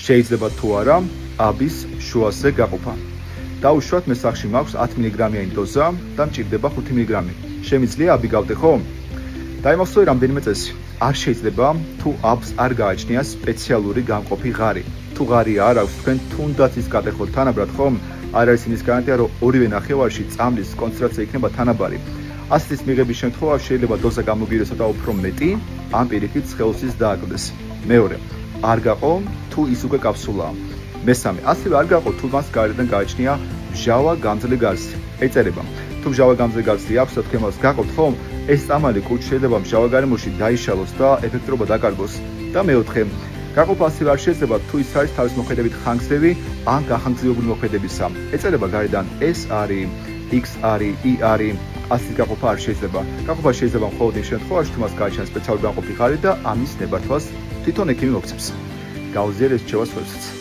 შეიძლება თუ არა აბის შუაზე გაყოფა. Დაუშვათ მე სახში მაქვს 10 მგ-იანი დოზა და მჭირდება 5 მგ. Შემიძლია აბი გავდე ხო? Დაიმახსოვრე რამდენიმე წესი. არ შეიძლება თუ აბს არ გააჩნია სპეციალური გამყოფი ღარი. თუ ღარი არ აქვს თქვენ თუნდაც ის გატეხოთ თანაბრად ხომ? არ არის იმის გარანტია რომ ორივე ნახევარში წამლის კონცენტრაცია იქნება თანაბარი. ასეთის მიღების შემთხვევაში შეიძლება დოზა გამოგიროს და უფრო მეტი, ან პირიქით სხეულსის დააკლდეს. მეორე, არ გაყო თუ ის უკვე კაფსულაა. მესამე, ასევე არ გაყო თუ მას გარედან გააჩნია მჟავა გამძლე გარსი. ეწერება. თუ მჟავა გამძლე გარსი აქვს და თქვენ მას გაყოთ ხომ? ეს წამალი კუჭ შეიძლება მჟავა გარემოში დაიშალოს და ეფექტურობა დაკარგოს. და მეოთხე, გაყოფა ასევე არ შეიძლება თუ ის არის თავის მოქმედებით ხანგრძლივი ან გახანგრძლივებული მოქმედებისა. ეწერება გარედან S არის, X არის, I არის. ასეთი გაყოფა არ შეიძლება. გაყოფა შეიძლება მხოლოდ იმ შემთხვევაში, თუ მას გააჩნია სპეციალური გამყოფი ღარი და ამის ნებართვას თვითონ ექიმი მოგცემს. გაუზიარეს რჩევას ვებსაც.